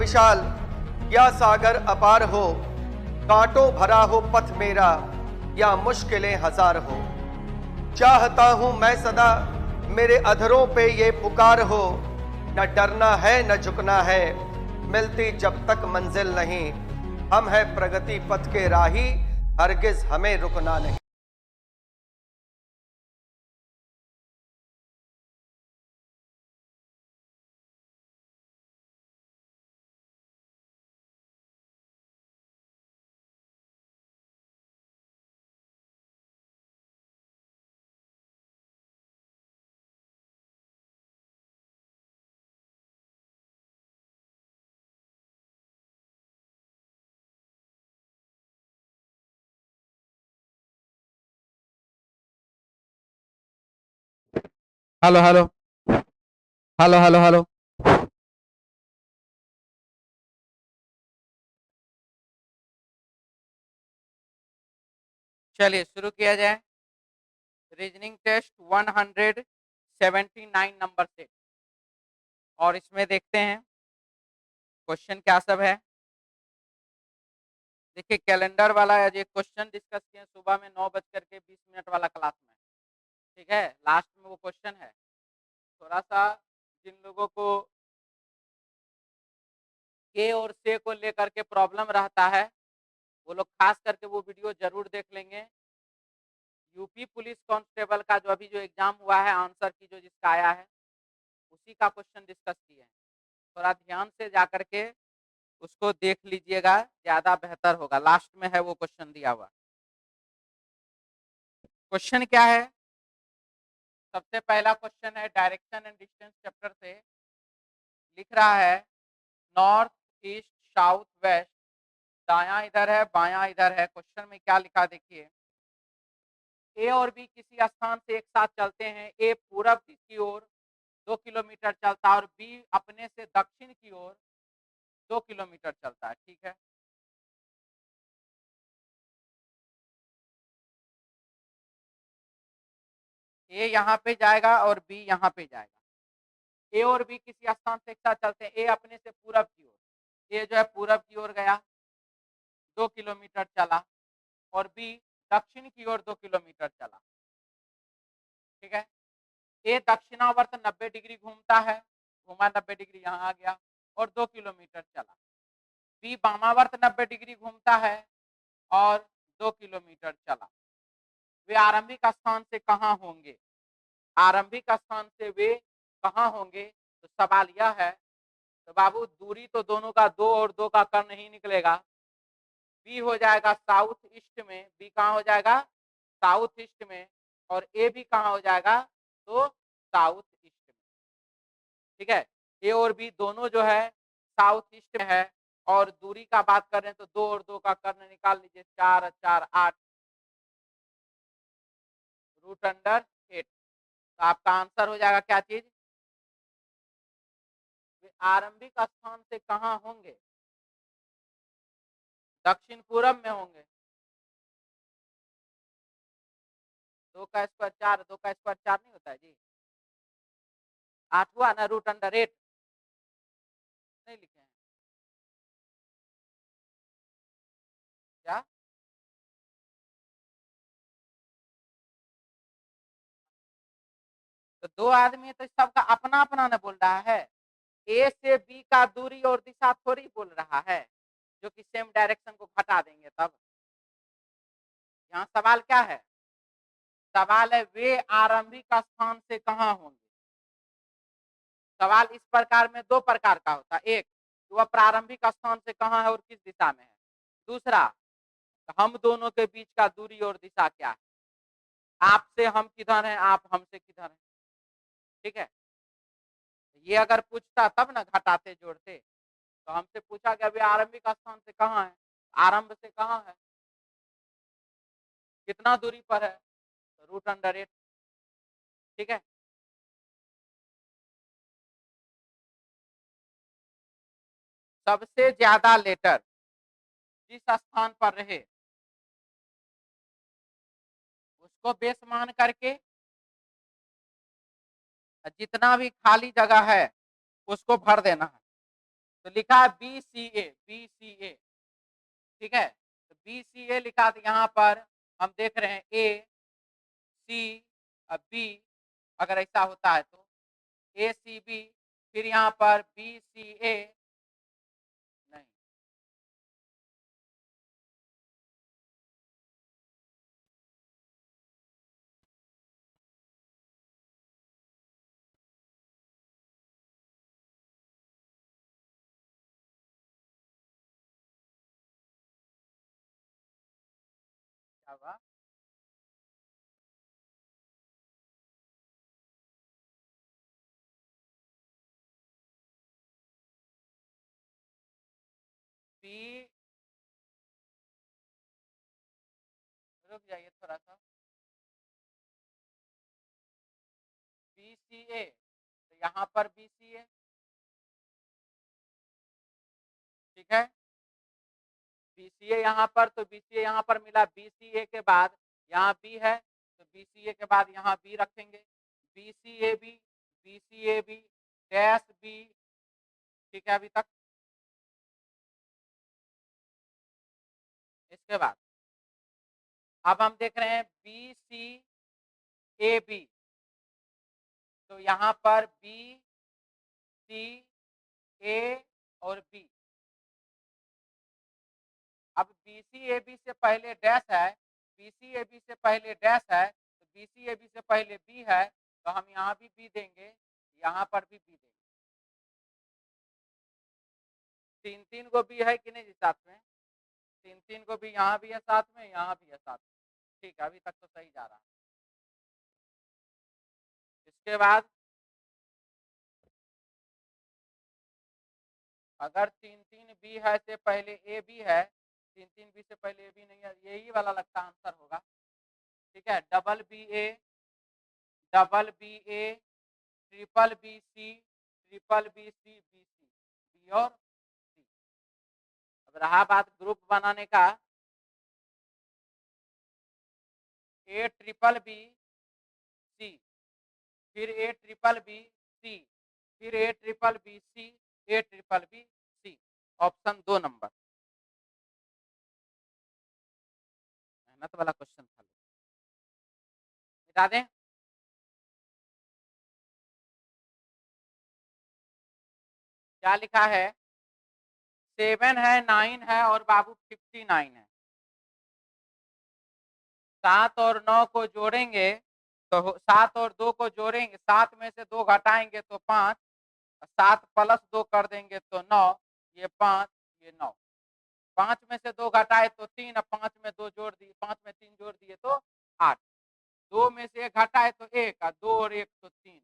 विशाल या सागर अपार हो, कांटों भरा हो पथ मेरा या मुश्किलें हजार हो। चाहता हूं मैं सदा मेरे अधरों पे ये पुकार हो, न डरना है न झुकना है, मिलती जब तक मंजिल नहीं। हम है प्रगति पथ के राही, हरगिज हमें रुकना नहीं। Hello hello hello hello hello. चलिए शुरू किया जाए। रीजनिंग टेस्ट 179 नंबर से, और इसमें देखते हैं क्वेश्चन क्या सब है। देखिए कैलेंडर वाला आज एक क्वेश्चन डिस्कस किए सुबह में 9:20 वाला क्लास में। ठीक है, लास्ट में वो क्वेश्चन है। थोड़ा सा जिन लोगों को के और से को लेकर के प्रॉब्लम रहता है वो लोग खास करके वो वीडियो जरूर देख लेंगे। यूपी पुलिस कांस्टेबल का जो अभी जो एग्जाम हुआ है, आंसर की जो जिसका आया है उसी का क्वेश्चन डिस्कस किए हैं। थोड़ा ध्यान से जाकर के उसको देख लीजिएगा, ज्यादा बेहतर होगा। लास्ट में है वो क्वेश्चन दिया हुआ। क्वेश्चन क्या है? सबसे पहला क्वेश्चन है डायरेक्शन एंड डिस्टेंस चैप्टर से। लिख रहा है नॉर्थ ईस्ट साउथ वेस्ट, दायां इधर है बायां इधर है। क्वेश्चन में क्या लिखा देखिए, ए और बी किसी स्थान से एक साथ चलते हैं। ए पूरब की ओर 2 किलोमीटर चलता है और बी अपने से दक्षिण की ओर 2 किलोमीटर चलता है। ठीक है, ए यहाँ पे जाएगा और बी यहाँ पे जाएगा। ए और बी किसी स्थान से एक साथ चलते हैं। ए अपने से पूरब की ओर, ए जो है पूरब की ओर गया 2 किलोमीटर चला, और बी दक्षिण की ओर 2 किलोमीटर चला। ठीक है, ए दक्षिणावर्त 90 डिग्री घूमता है, घूमा 90 डिग्री यहाँ आ गया और 2 किलोमीटर चला। बी वामावर्त 90 डिग्री घूमता है और 2 किलोमीटर चला। वे आरंभिक स्थान से कहाँ होंगे? आरंभिक स्थान से वे कहाँ होंगे? तो सवाल यह है, तो बाबू दूरी तो दोनों का 2 और 2 का कर नहीं निकलेगा। बी हो जाएगा साउथ ईस्ट में, बी कहाँ हो जाएगा? साउथ ईस्ट में। और ए भी कहाँ हो जाएगा? तो साउथ ईस्ट में। ठीक है, ए और बी दोनों जो है साउथ ईस्ट में है। और दूरी का बात कर रहे हैं तो 2 और 2 का कर्ण निकाल लीजिए, 4 और 4 8, √8। तो आपका आंसर हो जाएगा क्या चीज? आरंभिक स्थान से कहाँ होंगे? दक्षिण पूरब में होंगे। 2 का स्क्वायर 4, 2 का स्क्वायर 4 नहीं होता है जी। 8 हुआ ना, √8 नहीं लिखे हैं क्या? तो 2 आदमी तो सबका अपना अपना न बोल रहा है। ए से बी का दूरी और दिशा थोड़ी बोल रहा है, जो कि सेम डायरेक्शन को घटा देंगे तब। यहाँ सवाल क्या है? सवाल है वे आरंभिक स्थान से कहाँ होंगे। सवाल इस प्रकार में 2 प्रकार का होता है। एक, वह प्रारंभिक स्थान से कहाँ है और किस दिशा में है। दूसरा, हम दोनों के बीच का दूरी और दिशा क्या है। आपसे हम किधर हैं, आप हमसे किधर हैं। ठीक है, ये अगर पूछता तब ना घटाते जोड़ते। तो हमसे पूछा कि अभी आरंभिक स्थान से कहाँ है, आरंभ से कहाँ है, कितना दूरी पर है, तो √8। ठीक है, सबसे ज्यादा लेटर जिस स्थान पर रहे उसको बेस मान करके जितना भी खाली जगह है उसको भर देना है। तो लिखा है BCA, ठीक है। तो BCA लिखा, तो यहाँ पर हम देख रहे हैं AC B, अगर ऐसा होता है तो ACB, फिर यहाँ पर BCA नहीं, क्या हुआ? बी, रुक जाइए थोड़ा सा, BCA, तो यहाँ पर BCA, ठीक है। BCA यहाँ पर, तो BCA यहाँ पर मिला, BCA के बाद यहाँ B है, तो BCA के बाद यहाँ B रखेंगे, BCAB डैश B, ठीक है अभी तक। इसके बाद अब हम देख रहे हैं BCAB, तो यहाँ पर BCA और B। अब BCAB से पहले डैश है, BCAB से पहले डैश है, तो BCAB से पहले B है, तो हम यहाँ भी B देंगे, यहाँ पर भी B देंगे। तीन तीन को B है कि नहीं जी साथ में? तीन तीन को भी यहाँ भी है साथ में, यहाँ भी है साथ में, ठीक है, अभी तक तो सही जा रहा है। इसके बाद अगर तीन तीन बी है से पहले ए बी है, तीन तीन बी से पहले ए बी नहीं है, यही वाला लगता आंसर होगा, ठीक है। Double B A, triple B C, B C और सी। अब रहा बात ग्रुप बनाने का, ए ट्रिपल बी सी, फिर ए ट्रिपल बी सी, फिर A triple B C, A triple B C, option 2 नंबर। मेहनत वाला क्वेश्चन था, मिटा दें। क्या लिखा है? 7 है, 9 है और बाबू 59 है। 7 और 9 को जोड़ेंगे तो 7 और 2 को जोड़ेंगे, 7 में से 2 घटाएंगे तो 5, 7 प्लस 2 कर देंगे तो 9, ये 5, ये 9। 5 में से 2 घटाए तो 3, अब 5 में 2 जोड़ दिए, 5 में 3 जोड़ दिए तो 8। 2 में से 1 घटाए तो 1, 2 और 1 तो 3।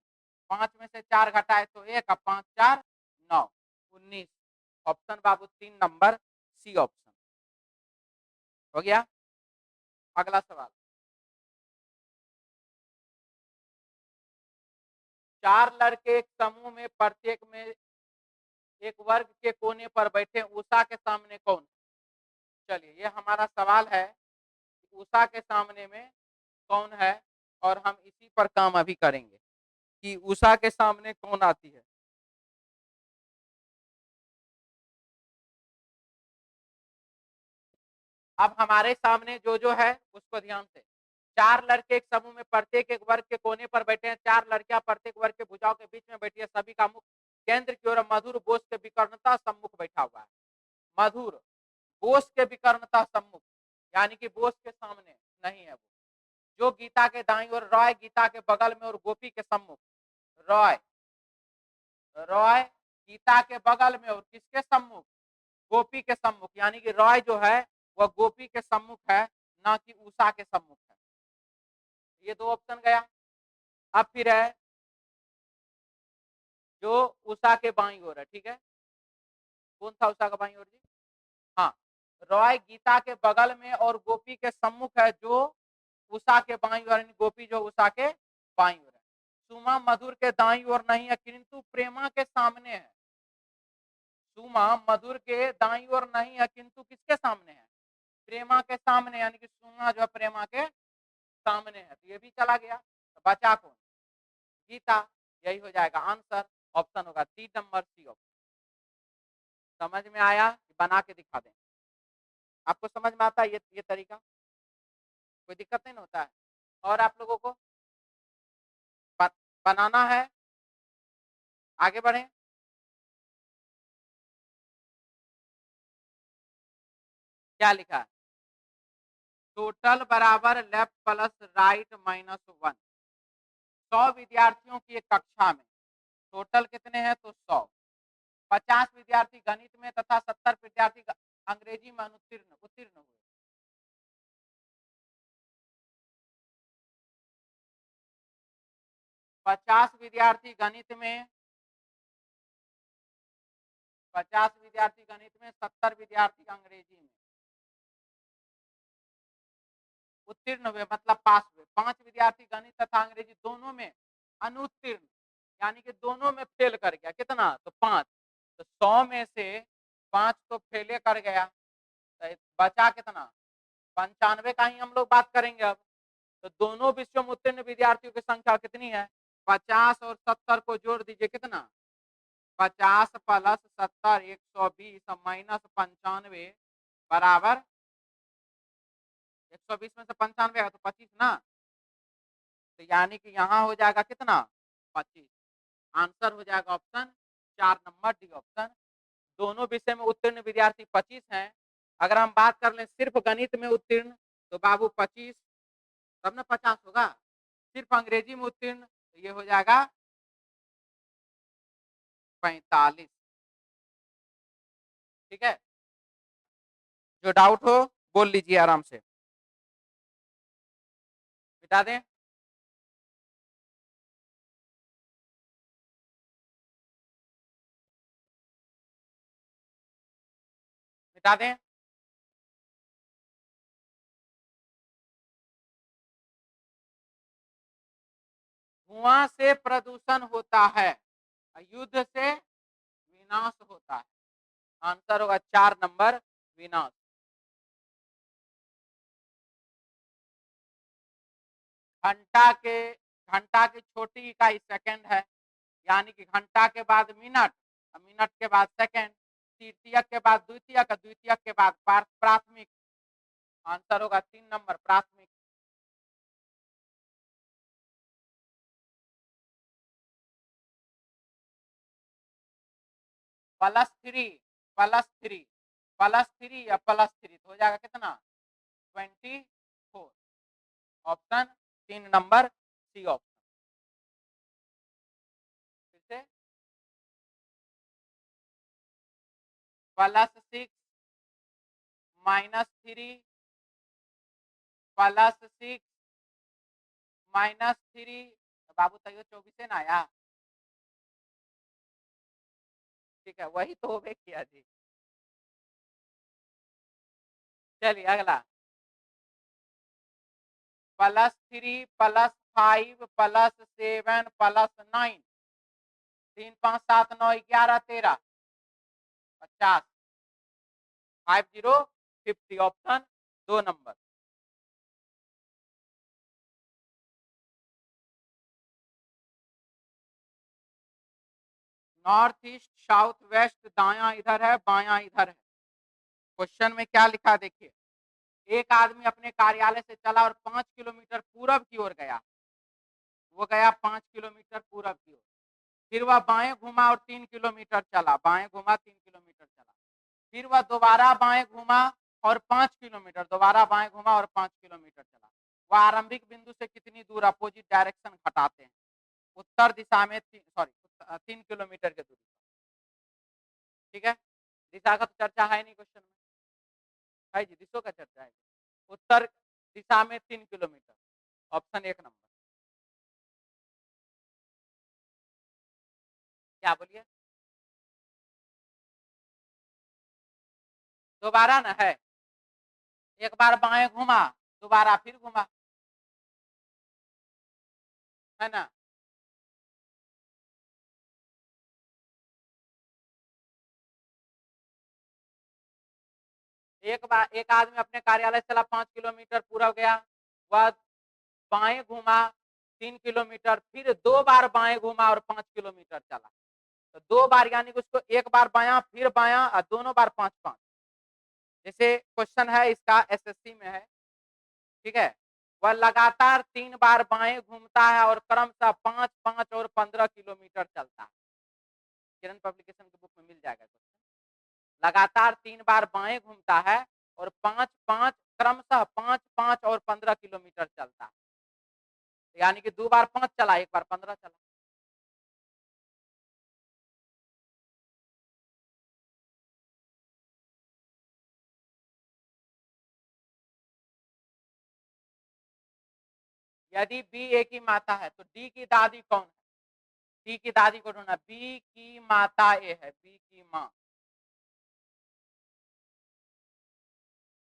5 में से 4 घटाए तो 1, 5 4 9, 19। ऑप्शन बाबू 3 नंबर सी ऑप्शन हो गया। अगला सवाल, 4 लड़के एक समूह में, प्रत्येक में एक वर्ग के कोने पर बैठे, उषा के सामने कौन? चलिए ये हमारा सवाल है, उषा के सामने में कौन है, और हम इसी पर काम अभी करेंगे कि उषा के सामने कौन आती है। अब हमारे सामने जो है उसको ध्यान से, 4 लड़के एक समूह में, प्रत्येक एक वर्ग के कोने पर बैठे हैं। 4 लड़कियां प्रत्येक वर्ग के भुजाओं के बीच में बैठी है, सभी का मुख केंद्र की ओर मधुर बोस के विकर्णता सम्मुख बैठा हुआ है। मधुर बोस के विकर्णता सम्मुख, यानी कि बोस के सामने नहीं है वो। जो गीता के दाईं ओर, रॉय गीता के बगल में और गोपी के सम्मुख। रॉय गीता के बगल में और किसके सम्मुख? गोपी के सम्मुख, यानी कि रॉय जो है वह गोपी के सम्मुख है, ना कि उषा के सम्मुख है। ये 2 ऑप्शन गया। अब फिर है जो उषा के बाईं ओर है, ठीक है। कौन सा उषा का बाईं ओर जी? हाँ, रॉय गीता के बगल में और गोपी के सम्मुख है, जो उषा के बाईं ओर, गोपी जो उषा के बाईं ओर है। सुमा मधुर के दाईं ओर नहीं है, किंतु प्रेमा के सामने है। सुमा मधुर के दाईं ओर नहीं है, किंतु किसके सामने है? प्रेमा के सामने, यानी कि सुमा जो है प्रेमा के सामने है। तो ये भी चला गया, तो बचा कौन? गीता। यही हो जाएगा आंसर, ऑप्शन होगा 3 नंबर सी ऑप्शन। समझ में आया? बना के दिखा दें। आपको समझ में आता है ये तरीका? कोई दिक्कत नहीं ना होता है? और आप लोगों को बनाना है? आगे बढ़े। क्या लिखा है? टोटल बराबर लेफ्ट प्लस राइट -1। 100 विद्यार्थियों की एक कक्षा में टोटल कितने हैं? तो 100। 50 विद्यार्थी गणित में तथा 70 विद्यार्थी अंग्रेजी में उत्तीर्ण हुए। पचास विद्यार्थी गणित में 50 विद्यार्थी गणित में 70 विद्यार्थी अंग्रेजी में उत्तीर्ण हुए, मतलब पास हुए। 5 विद्यार्थी गणित तथा अंग्रेजी दोनों में अनुत्तीर्ण, यानी कि दोनों में फेल कर गया। कितना? तो 5। तो 100 में से 5 तो फेले कर गया, तो बचा कितना? 95 का ही हम लोग बात करेंगे अब। तो दोनों विषयों में उत्तीर्ण विद्यार्थियों की संख्या कितनी है? 50 और 70 को जोड़ दीजिए, कितना? 50 प्लस 70 120 माइनस 95 बराबर 120 में से 95 है तो 25 ना। तो यानी कि यहाँ हो जाएगा कितना? 25। आंसर हो जाएगा ऑप्शन 4 नंबर डी ऑप्शन। दोनों विषय में उत्तीर्ण विद्यार्थी 25 हैं। अगर हम बात कर लें सिर्फ गणित में उत्तीर्ण तो बाबू 25, तब ना 50 होगा। सिर्फ अंग्रेजी में उत्तीर्ण तो ये हो जाएगा 45। ठीक है, जो डाउट हो बोल लीजिए आराम से, मिटा दें। मिटा दें। धुआं से प्रदूषण होता है, युद्ध से विनाश होता है। आंसर होगा 4 नंबर विनाश। घंटा की छोटी इकाई सेकंड है, यानी कि घंटा के बाद मिनट, मिनट के बाद सेकंड, तृतीयक के बाद द्वितीयक, द्वितीयक के बाद प्राथमिक। आंसर होगा 3 नंबर प्राथमिक। +3 +3 या +3 तो हो जाएगा कितना? 24। ऑप्शन 3 नंबर सी ऑप्शन। फिर से +6 -3 +6 -3, बाबू तैयो 24 ना आया। ठीक है, वही तो हो गए किया जी। चलिए अगला, +3 +5 +7 +9, 3 5 7 9 11 13 50 50 50। Option 2 number. North east south west, दाया इधर है बाया इधर है। क्वेश्चन में क्या लिखा देखिए, एक आदमी अपने कार्यालय से चला और 5 किलोमीटर पूरब की ओर गया। वो गया 5 किलोमीटर पूरब की ओर, फिर वह बाएं घुमा और 3 किलोमीटर चला, बाएं घुमा 3 किलोमीटर चला, फिर वह दोबारा बाएं घुमा और 5 किलोमीटर, दोबारा बाएं घुमा और 5 किलोमीटर चला। वह आरंभिक बिंदु से कितनी दूर अपोजिट डायरेक्शन घटाते हैं? उत्तर दिशा में 3 किलोमीटर की दूरी। ठीक है, दिशा का तो चर्चा है नहीं क्वेश्चन में, है जी, दिशा का चर्चा है। उत्तर दिशा में 3 किलोमीटर, ऑप्शन 1 नंबर। क्या बोलिए? दोबारा ना है, एक बार बाएं घुमा दोबारा फिर घुमा, है ना। एक आदमी अपने कार्यालय से चला 5 किलोमीटर पूरा गया, वह बाएं घुमा 3 किलोमीटर, फिर 2 बार बाएं घुमा और 5 किलोमीटर चला। तो 2 बार यानी कि उसको एक बार बायां फिर बायां और दोनों बार 5-5। जैसे क्वेश्चन है इसका एसएससी में है, ठीक है। वह लगातार 3 बार बाएं घूमता है और क्रमशः 5, 5 और 15 किलोमीटर चलता है। किरण पब्लिकेशन की बुक में मिल जाएगा क्वेश्चन। लगातार 3 बार बाएं घूमता है और 5, 5 क्रमशः 5, 5 और 15 किलोमीटर चलता है। यानी कि 2 बार 5 चला, 1 बार 15 चला। यदि बी ए की माता है तो डी की दादी कौन है? डी की दादी को ढूंढना। बी की माता ए है, बी की माँ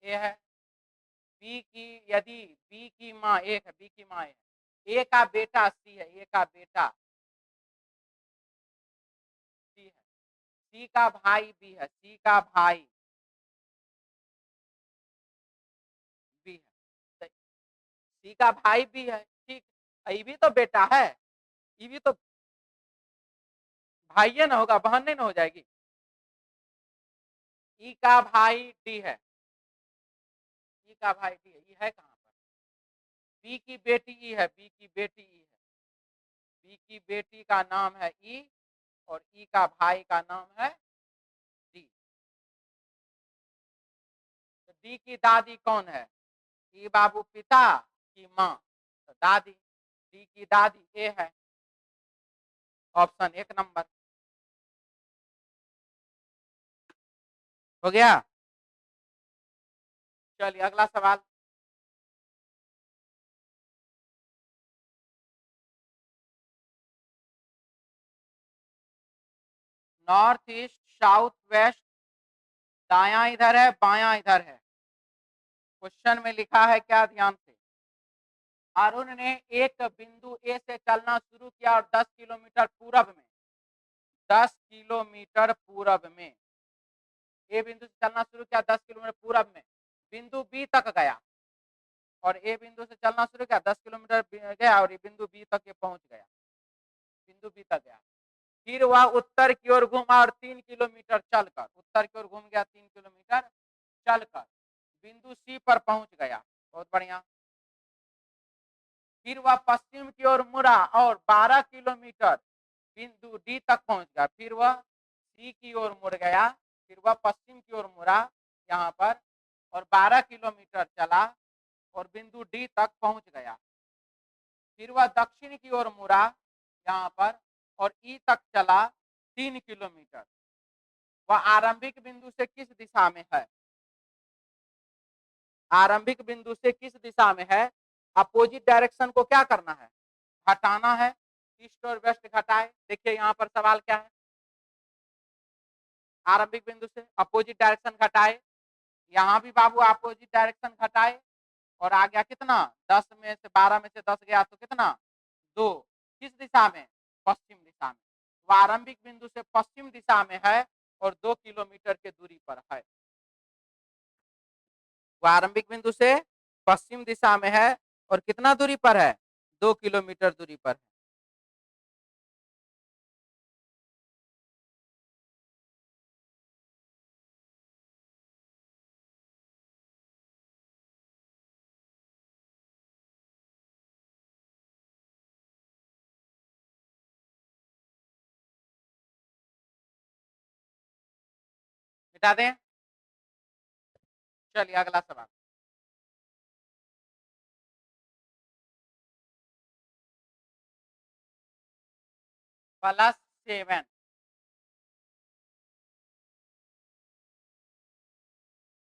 ए है। बी की यदि बी की माँ ए है, बी की माँ ए है, ए का बेटा सी है, ए का बेटा सी है, सी का भाई बी है, सी का भाई बी है, सी का भाई भी है, ठीक। ये भी तो बेटा है, ये भी तो भाई ना होगा, बहन नहीं ना हो जाएगी। ई का भाई डी है, ई का भाई डी है, ई है कहाँ पर? बी की बेटी ई है, बी की बेटी ई है, बी की बेटी का नाम है ई और ई का भाई का नाम है डी। तो डी की दादी कौन है? ई बाबू पिता की माँ, तो दादी, डी की दादी ए है, ऑप्शन 1 नंबर हो गया। चलिए अगला सवाल। नॉर्थ ईस्ट, साउथ वेस्ट, दायां इधर है बायां इधर है। क्वेश्चन में लिखा है क्या, ध्यान से। अरुण ने एक बिंदु ए से चलना शुरू किया और 10 किलोमीटर पूरब में, 10 किलोमीटर पूरब में, ए बिंदु से चलना शुरू किया 10 किलोमीटर पूरब में, बिंदु बी तक गया। और ए बिंदु से चलना शुरू किया 10 किलोमीटर गया और ये बिंदु बी तक ये पहुंच गया, बिंदु बी तक गया। फिर वह उत्तर की ओर घूमा और 3 किलोमीटर चलकर, उत्तर की ओर घूम गया 3 किलोमीटर चलकर बिंदु सी पर पहुंच गया। बहुत बढ़िया। फिर वह पश्चिम की ओर मुड़ा और 12 किलोमीटर बिंदु डी तक पहुंच गया। फिर वह सी की ओर मुड़ गया, फिर वह पश्चिम की ओर मुड़ा यहाँ पर और 12 किलोमीटर चला और बिंदु डी तक पहुंच गया। फिर वह दक्षिण की ओर मुड़ा यहाँ पर और ई तक चला 3 किलोमीटर। वह आरंभिक बिंदु से किस दिशा में है? आरंभिक बिंदु से किस दिशा में है? अपोजिट डायरेक्शन को क्या करना है? घटाना है। ईस्ट और वेस्ट घटाए। देखिए यहाँ पर सवाल क्या है, आरंभिक बिंदु से अपोजिट डायरेक्शन घटाए, यहाँ भी बाबू अपोजिट डायरेक्शन घटाए और आ गया कितना, 10 में से 12 में से 10 गया तो कितना, 2। किस दिशा में? पश्चिम दिशा में। वो आरंभिक बिंदु से पश्चिम दिशा में है और 2 किलोमीटर के दूरी पर है। वो आरंभिक बिंदु से पश्चिम दिशा में है और कितना दूरी पर है, 2 किलोमीटर दूरी पर है। मिटा दें। चलिए अगला सवाल। +7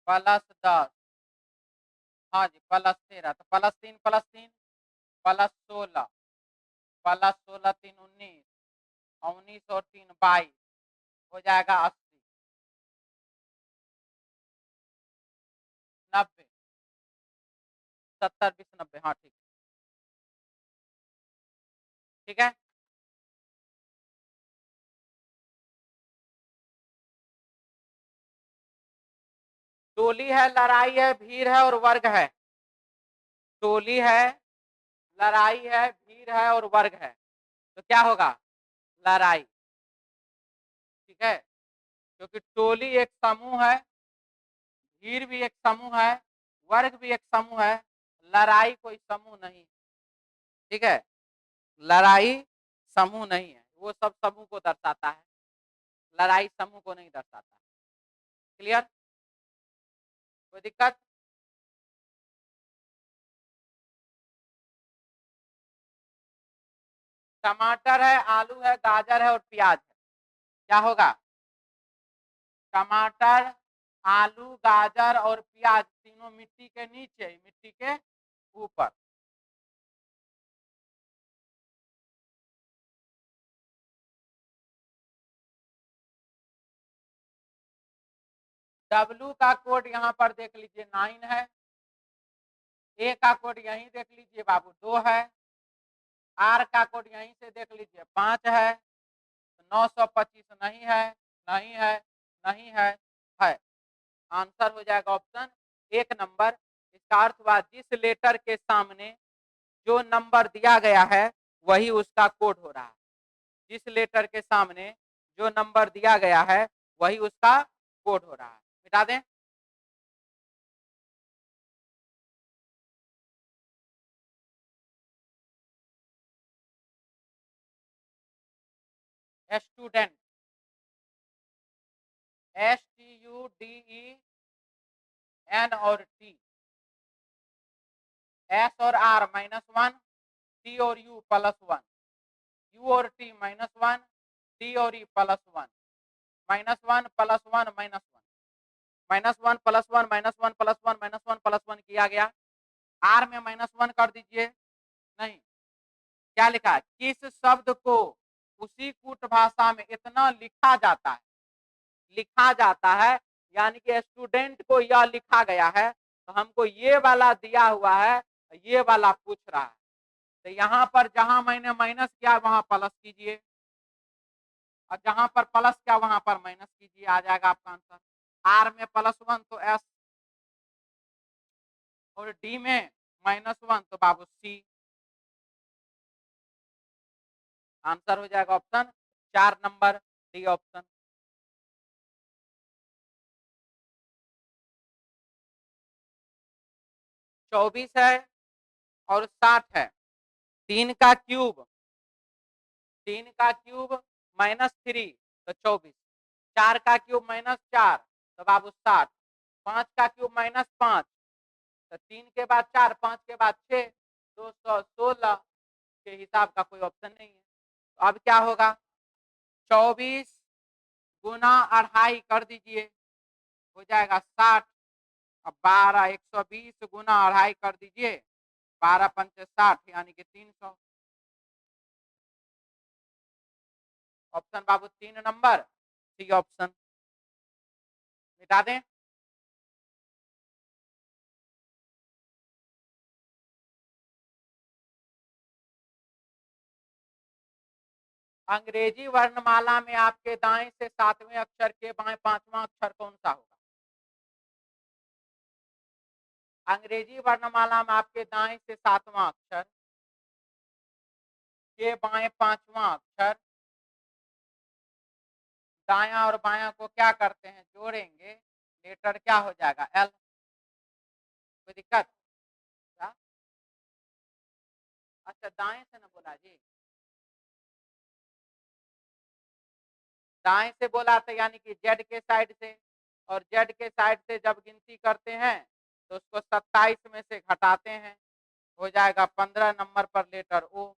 +10, हाँ जी +13, तो +3 +3 +16, +16 3 19, 19 और 3 22, हो जाएगा 80, 90, 70 20 90, हाँ ठीक, ठीक है। टोली है, लड़ाई है, भीड़ है और वर्ग है। टोली है, लड़ाई है, भीड़ है और वर्ग है, तो क्या होगा, लड़ाई। ठीक है, क्योंकि टोली एक समूह है, भीड़ भी एक समूह है, वर्ग भी एक समूह है, लड़ाई कोई समूह नहीं। ठीक है, लड़ाई समूह नहीं है, वो सब समूह को दर्शाता है, लड़ाई समूह को नहीं दर्शाता। क्लियर, कोई दिक्कत? टमाटर है, आलू है, गाजर है और प्याज है, क्या होगा? टमाटर, आलू, गाजर और प्याज तीनों मिट्टी के नीचे, मिट्टी के ऊपर। डब्लू का कोड यहाँ पर देख लीजिए 9 है, ए का कोड यहीं देख लीजिए बाबू 2 है, आर का कोड यहीं से देख लीजिए 5 है, 925 नहीं है, नहीं है, नहीं है। आंसर हो जाएगा ऑप्शन 1 नंबर। इसका अर्थ हुआ जिस लेटर के सामने जो नंबर दिया गया है वही उसका कोड हो रहा है, जिस लेटर के सामने जो नंबर दिया गया है वही उसका कोड हो रहा है। मिटा दें, स्टूडेंट, STUDEN और T, S और R -1, T और U +1, U और T -1, T और E +1, -1 +1 -1, -1 +1 -1 +1 -1 +1 किया गया। R में -1 कर दीजिए, नहीं, क्या लिखा है? किस शब्द को उसी कूट भाषा में इतना लिखा जाता है, यानी कि स्टूडेंट को यह लिखा गया है, तो हमको ये वाला दिया हुआ है, ये वाला पूछ रहा है, तो यहाँ पर जहां मैंने माइनस किया वहां प्लस कीजिए, और जहां पर प्लस किया वहां पर माइनस कीजिए, आ जाएगा आपका आंसर। आर में +1 तो एस, और डी में -1 तो बाबू सी। आंसर हो जाएगा ऑप्शन 4 नंबर, डी ऑप्शन। चौबीस है और 60 है, 3 का क्यूब, 3 का क्यूब -3 तो 24, 4 का क्यूब -4 तो बाबू 60, 5 का क्यूब -5 तो 3 के बाद 4, 5 के बाद 6, 216 के हिसाब का कोई ऑप्शन नहीं है। तो अब क्या होगा? 24 गुना 2.5 कर दीजिए, हो जाएगा 60, अब 12, 120 गुना 2.5 कर दीजिए, 12 पंचे 60 यानी कि 300। ऑप्शन बाबू 3 नंबर, सी ऑप्शन। मिटा दें, अंग्रेजी वर्णमाला में आपके दाएं से 7वें अक्षर के बाएं 5वां अक्षर कौन सा होगा? अंग्रेजी वर्णमाला में आपके दाएं से 7वां अक्षर के बाएं 5वां अक्षर, दाया और बाया को क्या करते हैं? जोड़ेंगे, लेटर क्या हो जाएगा? एल। कोई दिक्कत? क्या? अच्छा, दाएं से ना बोला जी, दाएं से बोला था, यानी कि जेड के साइड से, और जेड के साइड से जब गिनती करते हैं तो उसको 27 में से घटाते हैं, हो जाएगा 15 नंबर पर letter O.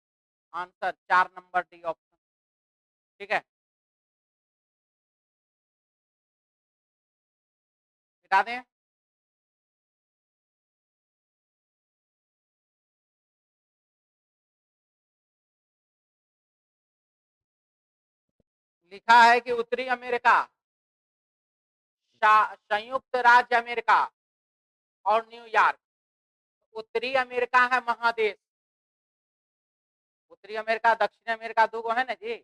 Answer 4 number, D option. ठीक है, मिटा दें, लिखा है कि उत्तरी अमेरिका, संयुक्त राज्य अमेरिका और न्यूयॉर्क। उत्तरी अमेरिका है महादेश, उत्तरी अमेरिका दक्षिणी अमेरिका दो है ना जी।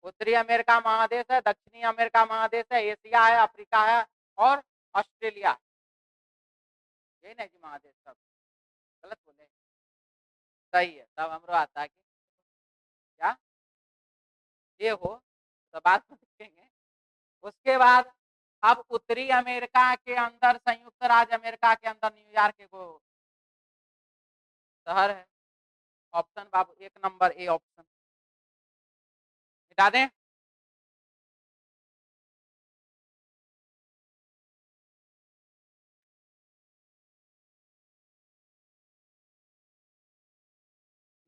उत्तरी अमेरिका महादेश है, दक्षिणी अमेरिका महादेश है, एशिया है, अफ्रीका है और ऑस्ट्रेलिया, यही ना जी महादेश सब। गलत बोले? सही है, तब हमरो आता है कि क्या ये हो, तो बात में देखेंगे। उसके बाद अब उत्तरी अमेरिका के अंदर, संयुक्त राज्य अमेरिका के अंदर न्यूयॉर्क को शहर है। Option Babu 1 number A option. मिटा दें?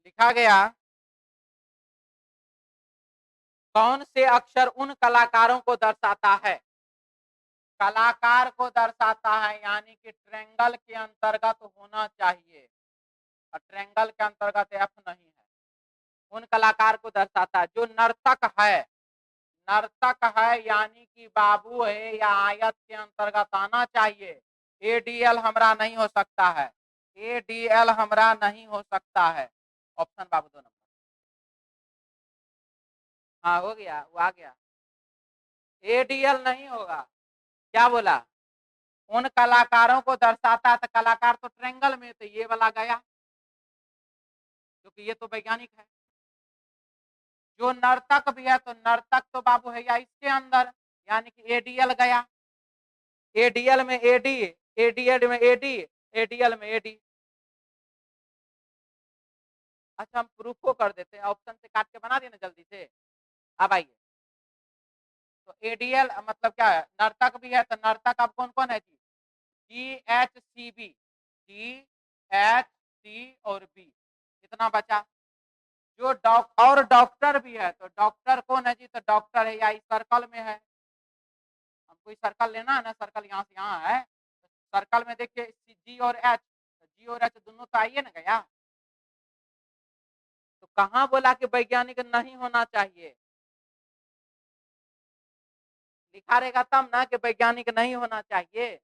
लिखा गया, कौन से अक्षर उन कलाकारों को दर्शाता है? कलाकार को दर्शाता है, यानी कि ट्रेंगल के अंतर्गत होना चाहिए, और ट्रेंगल के अंतर्गत एफ नहीं है। उन कलाकार को दर्शाता है जो नर्तक है। नर्तक है यानी कि बाबू है, या आयत के अंतर्गत आना चाहिए। एडीएल हमरा नहीं हो सकता है, एडीएल हमरा नहीं हो सकता है। ऑप्शन बाबू 2 नंबर। हाँ हो गया, वो आ गया। एडीएल नहीं होगा। क्या बोला? उन कलाकारों को दर्शाता है, तो कलाकार तो ट्रेंगल में, तो ये वाला गया, क्योंकि ये तो वैज्ञानिक है। जो नर्तक भी है, तो नर्तक तो बाबू है या इसके अंदर, यानी कि एडीएल गया। एडीएल में एडी, एडीएल में एडी, एडीएल में एडी। अच्छा हम प्रूफो कर देते हैं, ऑप्शन से काट के बना दिए ना जल्दी से। अब आइए, तो एडीएल मतलब क्या है? नर्तक भी है, तो नर्तक अब कौन कौन है जी? GHCB, GHC और बी। कितना बचा? जो और डॉक्टर भी है, तो डॉक्टर कौन है जी? तो डॉक्टर है या इस सर्कल में है। हमको सर्कल लेना है ना, सर्कल यहाँ से यहाँ है। सर्कल में देखिए जी और एच, जी और एच दोनों तो आइए ना गया। तो कहाँ बोला कि वैज्ञानिक नहीं होना चाहिए? लिखा रहेगा तब ना कि वैज्ञानिक नहीं होना चाहिए।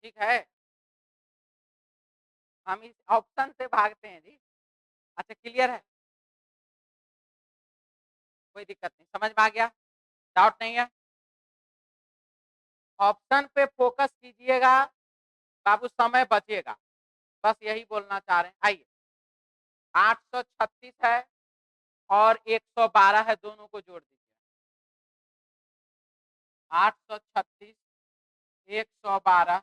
ठीक है, हम इस ऑप्शन से भागते हैं जी। अच्छा क्लियर है, कोई दिक्कत नहीं, समझ में आ गया, डाउट नहीं है। ऑप्शन पे फोकस कीजिएगा बाबू, समय बचेगा, बस यही बोलना चाह रहे हैं। आइए, 836 है और 112 है, दोनों को जोड़ दीजिए। 836, 112,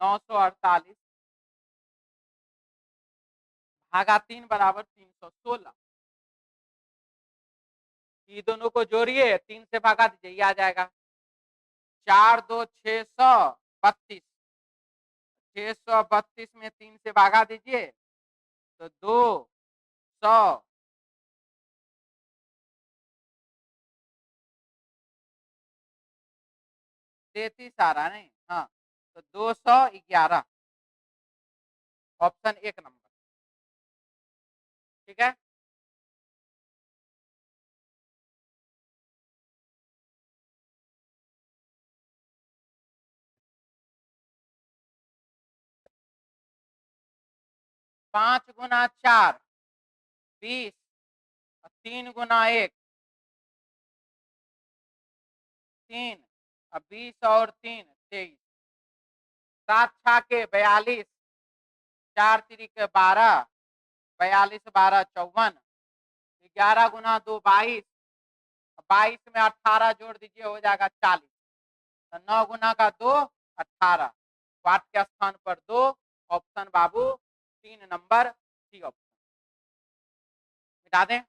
948 भागा 3 बराबर 316। ये दोनों को जोड़िए, 3 से भागा दीजिए, ये आ जाएगा 4 2 632। 632 में 3 से भागा दीजिए तो 200। 33 आ रहा नहीं, हाँ, तो 211 ऑप्शन 1 नंबर। ठीक है, पांच गुना 4 20, 3 गुना 1 3, 20 और 3 23, 7 छाके 42, 4 तिरिक 12, 42 12 54, 11 गुना 2 22, 22 में 18 जोड़ दीजिए हो जाएगा 40, तो 9 गुना का 2 18, वाट के स्थान पर 2। ऑप्शन बाबू 3 नंबर सी ऑप्शन। मिटा दें?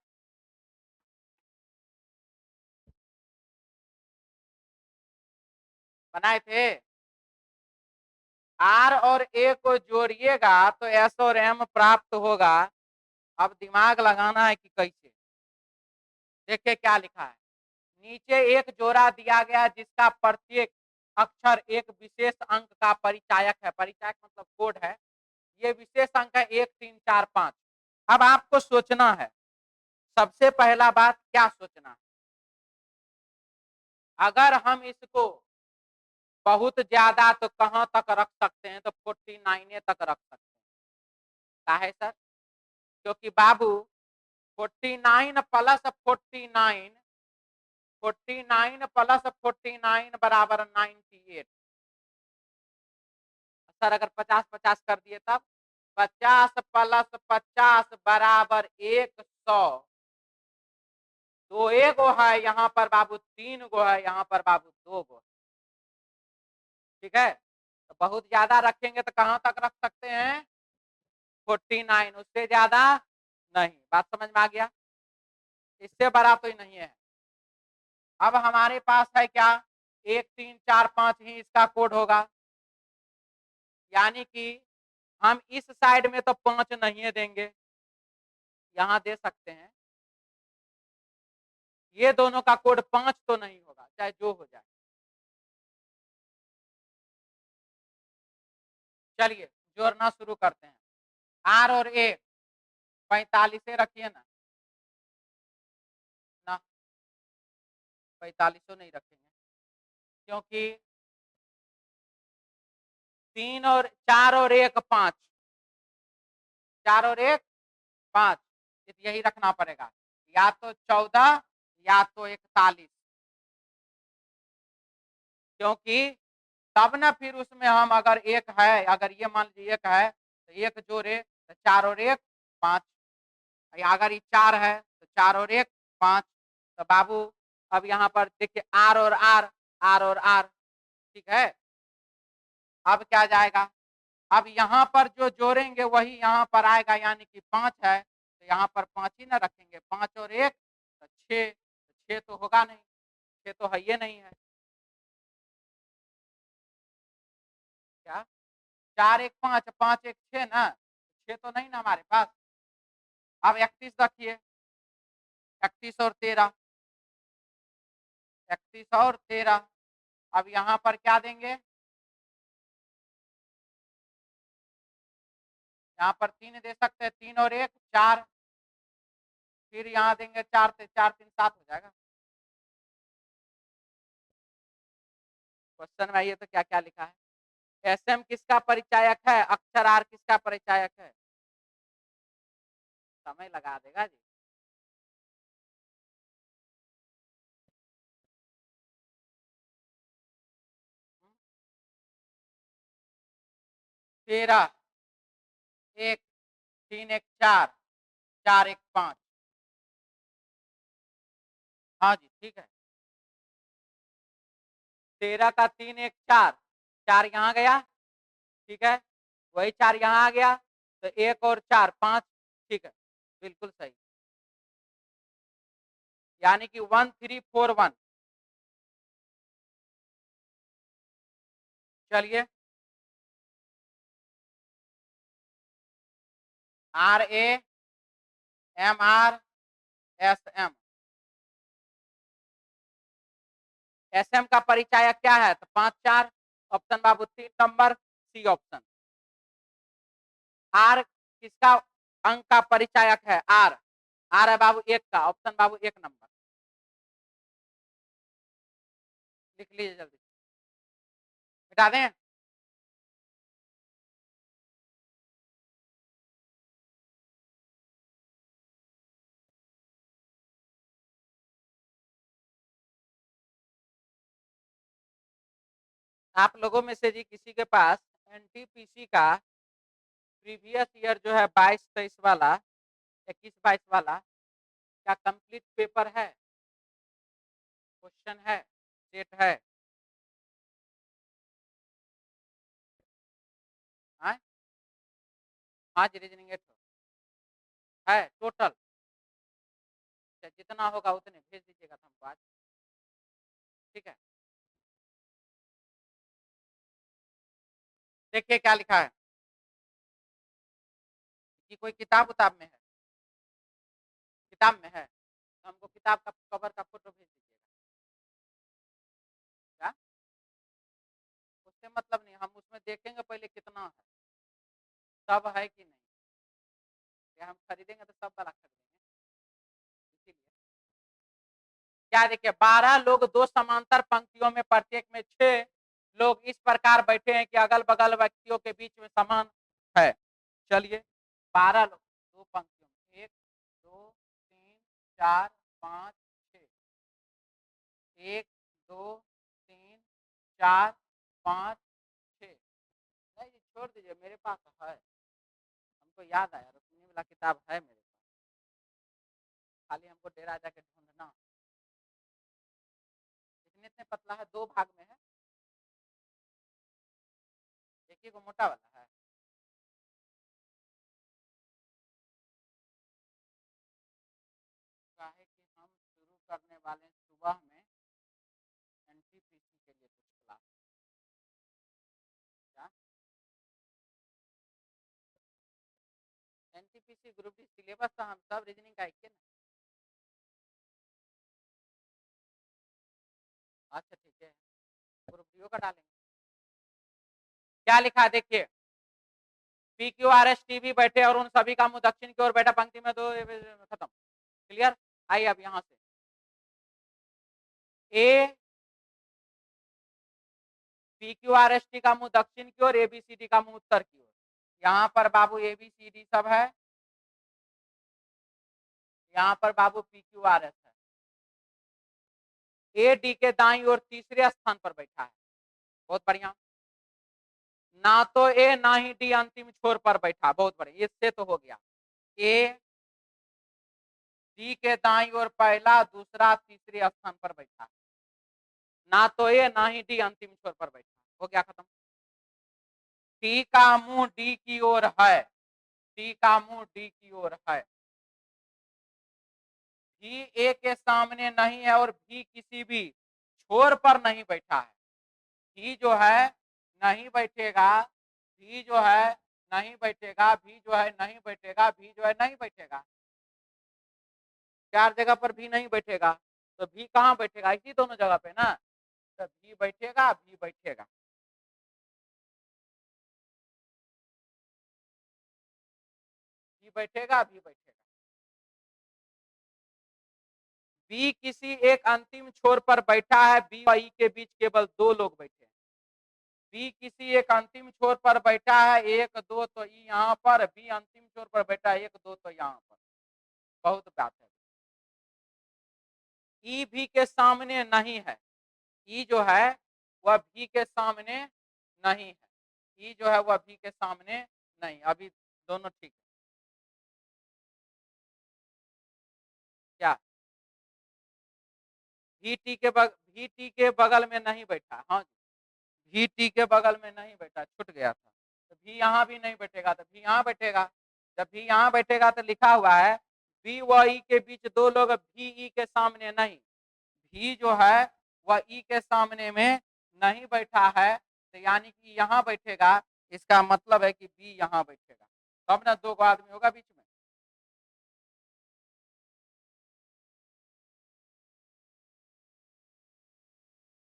बनाए थे। आर और ए को जोड़िएगा तो एस और एम प्राप्त होगा। अब दिमाग लगाना है कि कैसे। देखिए क्या लिखा है, नीचे एक जोड़ा दिया गया जिसका प्रत्येक अक्षर एक विशेष अंक का परिचायक है। परिचायक मतलब कोड है। ये विशेष अंक है 1 3 4 5। अब आपको सोचना है, सबसे पहला बात क्या सोचना है, अगर हम इसको बहुत ज्यादा तो कहां तक रख सकते हैं, तो 49 तक रख सकते हैं। क्या है सर? क्योंकि बाबू 49 प्लस 49, 49 प्लस 49 बराबर 98। सर अगर 50-50 कर दिए तब 50 प्लस 50 बराबर 100। दो गो है, यहाँ पर बाबू 3 गो है, यहाँ पर बाबू 2 गो है। ठीक है, तो बहुत ज्यादा रखेंगे तो कहां तक रख सकते हैं? 49, उससे ज्यादा नहीं। बात समझ में आ गया? इससे बड़ा तो नहीं है। अब हमारे पास है क्या? 1 3 4 5 ही इसका कोड होगा, यानी कि हम इस साइड में तो 5 नहीं देंगे, यहां दे सकते हैं। ये दोनों का कोड 5 तो नहीं होगा, चाहे जो हो जाए। चलिए जोड़ना शुरू करते हैं। आर और ए 45 रखिए ना, 45 नहीं रखेंगे, क्योंकि 3 और 4 और 1 5, 4 और 1 5, यही रखना पड़ेगा, या तो 14 या तो 41, क्योंकि तब ना फिर उसमें हम अगर एक है, अगर ये मान लीजिए एक है तो एक जोड़े तो 4 और 1 5, अगर ये 4 है तो 4 और 1 5। तो बाबू अब यहाँ पर देखिए आर और आर, आर और आर, ठीक है। अब क्या जाएगा? अब यहाँ पर जो जोड़ेंगे वही यहाँ पर आएगा, यानी कि 5 है तो यहाँ पर 5 ही ना रखेंगे, 5 और 1 तो 6, 6 तो होगा नहीं, 6 तो है ये नहीं है। क्या 4 1 5, 5 1 6 ना, 6 तो नहीं ना हमारे पास। अब 31 रखिए, 31 और 13, 31 और 13। अब यहाँ पर क्या देंगे? यहाँ पर 3 दे सकते हैं, 3 और 1 4, फिर यहाँ देंगे 4 से 4 3 7 हो जाएगा। क्वेश्चन में आइए तो क्या क्या लिखा है? एसएम किसका परिचायक है? अक्षर आर किसका परिचायक है? समय लगा देगा जी। तेरह 1 3 1 4 4 1 5, हाँ जी ठीक है। 13 का 3 1 4, 4 यहाँ गया, ठीक है, वही 4 यहाँ आ गया तो 1 और 4 5, ठीक है, बिल्कुल सही, यानी कि 1341। चलिए R A M R S M, S M का परिचायक क्या है? तो 5 4, ऑप्शन बाबू 3 नंबर सी ऑप्शन। आर किसका अंक का परिचायक है? आर, आर है बाबू 1 का, ऑप्शन बाबू 1 नंबर। लिख लीजिए जल्दी, मिटा दें। आप लोगों में से जी किसी के पास एनटीपीसी का प्रीवियस ईयर जो है 22-23 वाला, 21-22 वाला क्या कंप्लीट पेपर है, क्वेश्चन है, सेट है? हाँ हाँ जी, रीजनिंग 8 है टोटल, जितना होगा उतने भेज दीजिएगा तो हमको आज, ठीक है। देखिए क्या लिखा है कि कोई किताब उताब में है, किताब में है तो हमको किताब का कवर का फोटो भेज दीजिएगा। क्या? उससे मतलब नहीं, हम उसमें देखेंगे पहले कितना है, सब है कि नहीं, या हम खरीदेंगे तो सब वाला खरीदेंगे, इसीलिए क्या देखिए 12 लोग 2 समांतर पंक्तियों में, प्रत्येक में 6 लोग इस प्रकार बैठे हैं कि अगल बगल व्यक्तियों के बीच में समान है। चलिए 12 लोग 2 पंक्तियों में, 1 2 3 4 5 6, 1 2 3 4 5 6, नहीं जी छोड़ दीजिए, मेरे पास है, हमको याद आया, रसमी वाला किताब है मेरे पास, खाली हमको डेरा जाके ढूंढना। कितने पतला है, 2 भाग में है, एक ही को मोटा वाला है। काहे कि हम शुरू करने वाले सुबह में एनटीपीसी के लिए कुछ क्लास। क्या एनटीपीसी ग्रुप डी सिलेबस तो हम सब रीजनिंग का एक ना। अच्छा ठीक है, ग्रुप डी का डालेंगे। क्या लिखा है देखिए, P Q R S T भी बैठे और उन सभी का मुंह दक्षिण की ओर बैठा, पंक्ति में दो, खत्म, क्लियर। आइए अब यहां से A P Q R S T का मुंह दक्षिण की ओर, एबीसीडी का मुंह उत्तर की ओर। यहाँ पर बाबू एबीसीडी सब है, यहाँ पर बाबू पी क्यू आर एस है। ए डी के दाईं ओर तीसरे स्थान पर बैठा है, बहुत बढ़िया। ना तो ए ना ही डी अंतिम छोर पर बैठा, बहुत बढ़िया, इससे तो हो गया। ए डी के दाईं ओर पहला, दूसरा, तीसरे स्थान पर बैठा, ना तो ए ना ही डी अंतिम छोर पर बैठा, हो गया खत्म। टी का मुंह डी की ओर है, टी का मुंह डी की ओर है। भी ए के सामने नहीं है और भी किसी भी छोर पर नहीं बैठा है। भी जो है नहीं बैठेगा, भी जो है नहीं बैठेगा, भी जो है नहीं बैठेगा, भी जो है नहीं बैठेगा, 4 जगह पर भी नहीं बैठेगा, तो भी कहाँ बैठेगा, इसी दोनों जगह पे ना, तो भी बैठेगा, भी बैठेगा। भी बैठेगा, भी बैठेगा। बी किसी एक अंतिम छोर पर बैठा है, बी और ई के बीच केवल 2 लोग बैठे हैं। बी किसी एक अंतिम छोर पर बैठा है, 1 2 तो ई यहाँ पर, बी अंतिम छोर पर बैठा है, 1 2 तो यहाँ पर, बहुत बात है। ई भी के सामने नहीं है, ई जो है वह भी के सामने नहीं है, ई जो है वह भी के सामने नहीं, अभी दोनों ठीक है। क्या भी टी के बगल में नहीं बैठा, हाँ भी टी के बगल में नहीं बैठा, छूट गया था, तो भी यहाँ भी नहीं बैठेगा, तो भी यहाँ बैठेगा। जब भी यहाँ बैठेगा तो लिखा हुआ है बी व ई के बीच 2 लोग, भी ई के सामने नहीं, भी जो है वह ई के सामने में नहीं बैठा है, तो यानी कि यहाँ बैठेगा, इसका मतलब है कि बी यहाँ बैठेगा, तब ना 2 आदमी होगा बीच में।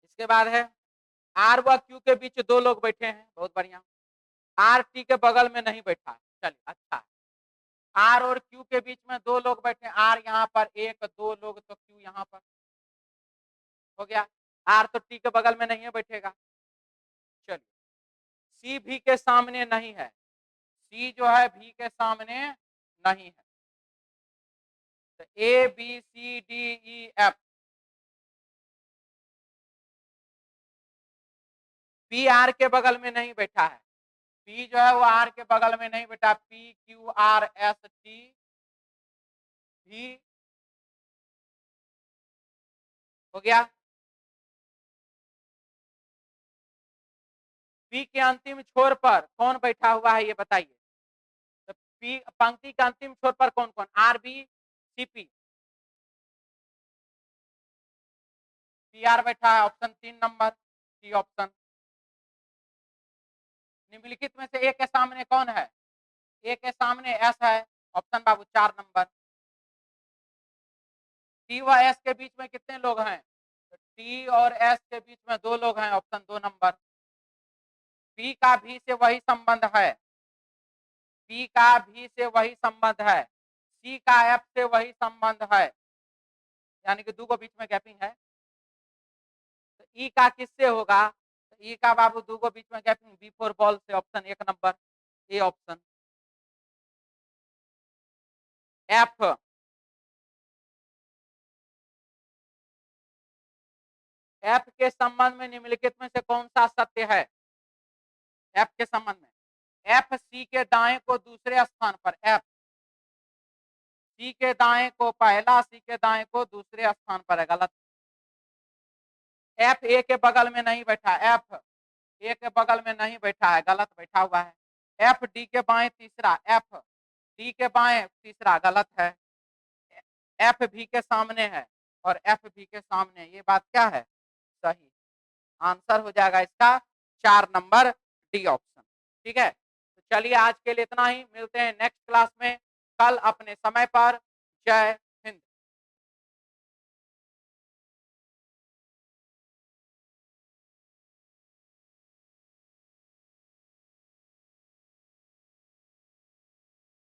इसके बाद है आर व क्यू के बीच 2 लोग बैठे हैं, बहुत बढ़िया। आर टी के बगल में नहीं बैठा है, चलिए अच्छा है। आर और क्यू के बीच में 2 लोग बैठे, आर यहाँ पर 1 2 लोग, तो क्यू यहाँ पर, हो गया। आर तो टी के बगल में नहीं है, बैठेगा। चलिए सी भी के सामने नहीं है, सी जो है भी के सामने नहीं है, तो A B C D E F, P R के बगल में नहीं बैठा है, पी जो है वो आर के बगल में नहीं बैठा, P Q R S T भी, हो गया। पी के अंतिम छोर पर कौन बैठा हुआ है ये बताइए, तो पी पंक्ति के अंतिम छोर पर कौन कौन, R B C P, P R बैठा है, ऑप्शन 3 नंबर सी ऑप्शन। निम्नलिखित में से ए के सामने कौन है, ए के सामने एस है, ऑप्शन बाबू 4 नंबर। टी व एस के बीच में कितने लोग हैं, तो टी और एस के बीच में 2 लोग हैं, ऑप्शन 2 नंबर। पी का भी से वही संबंध है, पी का भी से वही संबंध है, सी का एफ से वही संबंध है, यानी कि 2 को बीच में गैपिंग है, तो ई का किससे होगा, तो ई का बाबू 2 को बीच में गैपिंग, बी फोर बॉल से, option 1 number A option. F F के संबंध में निम्नलिखित में से कौन सा सत्य है, एफ के संबंध में एफ सी के दाएं को दूसरे स्थान पर, एफ सी के दाएं को पहला, सी के दाएं को दूसरे स्थान पर है, गलत। एफ ए के बगल में नहीं बैठा, एफ ए के बगल में नहीं बैठा है, गलत बैठा हुआ है। एफ डी के बाएं तीसरा, एफ डी के बाएं तीसरा, गलत है। एफ भी के सामने है और एफ भी के सामने, ये बात क्या है? सही। आंसर हो जाएगा इसका 4 नंबर डी ऑप्शन। ठीक है, तो चलिए आज के लिए इतना ही, मिलते हैं नेक्स्ट क्लास में कल अपने समय पर। जय